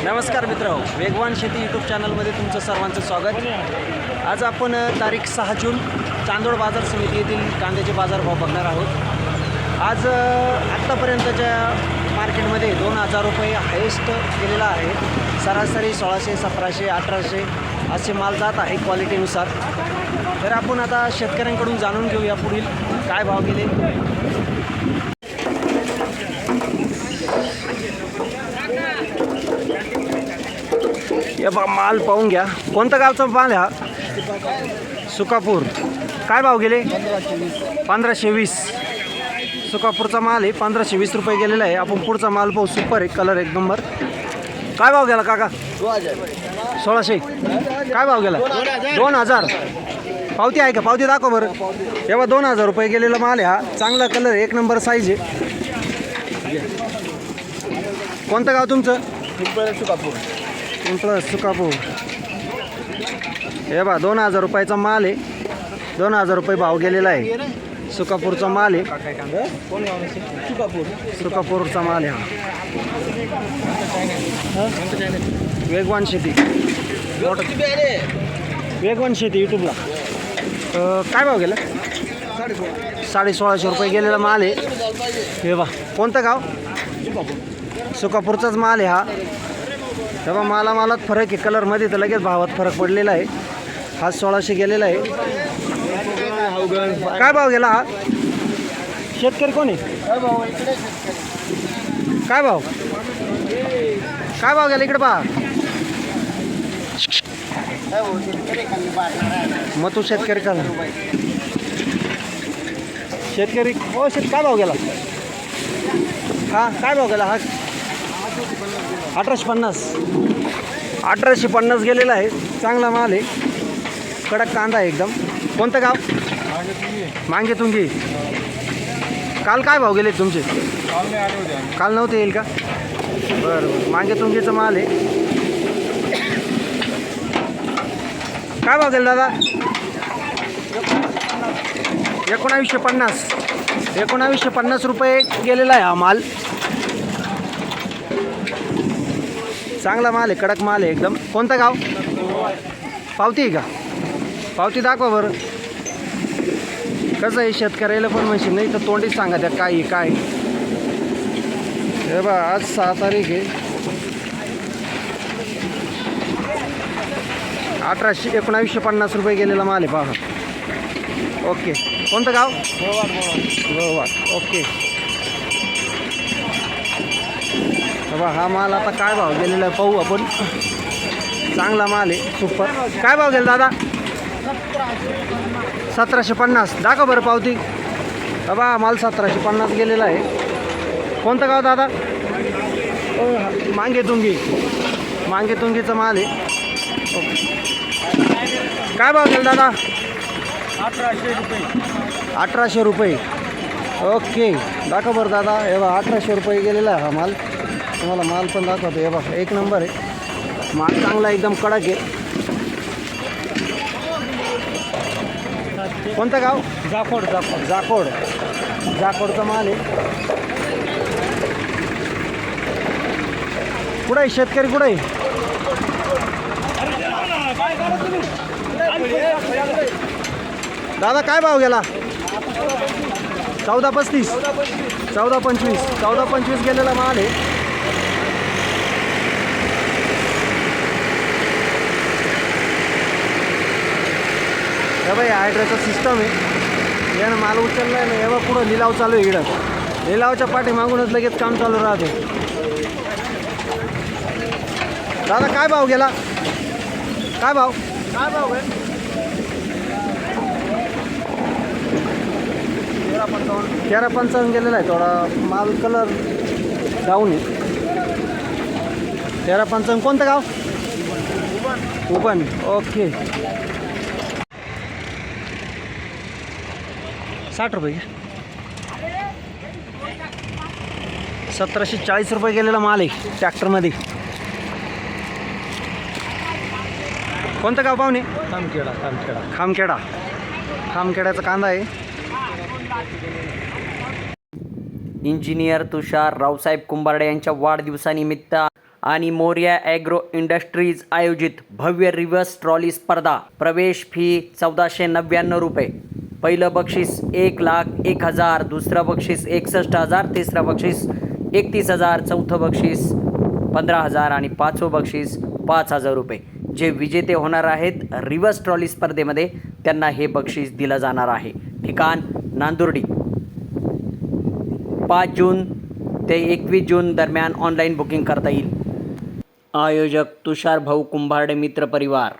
नमस्कार मित्रांनो, वेगवान शेती यूट्यूब चॅनलमध्ये तुमचं सर्वांचं स्वागत। आज आपण तारीख 6 जून चांदोड बाजार समिती येथील कांद्याचे बाजारभाव बघणार आहोत। आज आत्तापर्यंतच्या मार्केटमध्ये 2000 रुपये हायेस्ट गेलेला आहे। सरासरी 1600, 1700, 1800 असे माल जात आहे क्वालिटीनुसार। तर आपण आता शेतकऱ्यांकडून जाणून घेऊया पुढील काय भाव गेले। हे बा माल पाहून घ्या, कोणता गावचा माल आहे हा? सुकापूर। काय भाव गेले? 1520। सुकापूरचा माल आहे, 1520 रुपये गेलेला आहे। आपण पुढचा माल पाहू, सुपर आहे, कलर एक नंबर। काय भाव गेला काका? 1600। काय भाव गेला? 2000। पावती आहे का? पावती दाखव बरं। तेव्हा 2000 रुपये गेलेला माल आहे हा। चांगला कलर, एक नंबर साईज आहे। कोणतं गाव तुमचं? सुकापूर। सुकापूर। हे बा 2000 रुपयाचा माल आहे। 2000 रुपये भाव गेलेला आहे। सुकापूरचा माल आहे। सुकापूरचा माल आहे हा। वेगवान शेती, वेगवान शेती यूट्यूबला। काय भाव गेला? 1650 रुपये गेलेला माल आहे। हे बा कोणतं गाव? सुकापूरचाच माल आहे हा। तेव्हा मालात फरक आहे, कलरमध्ये तर लगेच भावात फरक पडलेला आहे। हा 1600 गेलेला आहे। काय भाव गेला हा? शेतकरी कोण आहे? काय भाव? काय भाव गेला इकडे पहा। मग तू शेतकरी का? शेतकरी हो काय भाव गेला? हा काय भाव गेला हा? 1850। 1850 गेलेला आहे। चांगला माल आहे, कडक कांदा आहे एकदम। कोणतं गाव? मांगे तुंगी। काल काय भाव गेले तुमचे? काल नव्हते येईल का? बरं, मांगे तुंगीचा माल आहे। काय भाव गेला दादा? 1950। 1950 रुपये गेलेला आहे हा माल। चांगला माल आहे, कडक माल आहे एकदम। कोणतं गाव? पावती आहे का? पावती दाखवा बरं। कसं आहे, शेतकऱ्याला पण म्हणशील नाही तर तोंडीच सांगा त्या काय काय। हे बा आज 6 तारीख आहे। 1950 रुपये गेलेला माल आहे पहा। ओके, कोणतं गाव? गोवा। ओके। बा हा माल आता काय भाव गेलेला आहे पाहू आपण। चांगला माल आहे, सुपर। काय भाव गेला दादा? 1750। दाखव बरं पावती। बा माल 1750 गेलेला आहे। कोणतं गाव दादा? मांगे तुंगी। मांगे तुंगीचा माल आहे। ओके। काय भाव गेला दादा? 1800 रुपये। 1800 रुपये। ओके, दाखव बरं दादा। हे बा 1800 रुपये गेलेला आहे हा माल। तुम्हाला माल पण दाखवतो। हे बघा एक नंबर आहे माल, चांगला एकदम कडक आहे। कोणतं गाव? जाखोड। जाखोड। जाखोडचा माल आहे। कुठं आहे शेतकरी? कुठं आहे? दादा काय भाव गेला? 1435। 1425। 1425 गेलेला माल आहे। हे बाई हायड्राचा सिस्टम आहे। यानं माल उचलला आहे ना, हे बघ पुढं लिलाव चालू आहे। इकडं लिलावच्या पाठीमागूनच लगेच काम चालू राहते। दादा काय भाव गेला? काय भाव? 1355 गेलेला आहे। थोडा माल कलर डाऊन आहे। 1355। कोणतं गाव? उबन। ओके। 60 रुपये। 1740 रुपये गेलेला माल आहे ट्रॅक्टरमध्ये। कोणतं गाव पाहुणे? खामखेडा। खामखेड्याचा कांदा आहे। इंजिनियर तुषार रावसाहेब कुंभारडे यांच्या वाढदिवसानिमित्त आणि मोर्या ॲग्रो इंडस्ट्रीज आयोजित भव्य रिव्हर्स ट्रॉली स्पर्धा. प्रवेश फी 1499 रुपये. पहिलं बक्षीस 1,01,000, दुसरं बक्षीस 61,000, तिसरं बक्षीस 31,000, चौथं बक्षीस 15,000 आणि पाचवं बक्षीस 5,000 रुपये. जे विजेते होणार आहेत रिव्हर्स ट्रॉली स्पर्धेमध्ये त्यांना हे बक्षीस दिलं जाणार आहे. ठिकाण नांदुर्डी. 5 जून ते 21 जून दरम्यान ऑनलाईन बुकिंग करता येईल. आयोजक तुषार भाऊ कुंभारडे मित्र परिवार.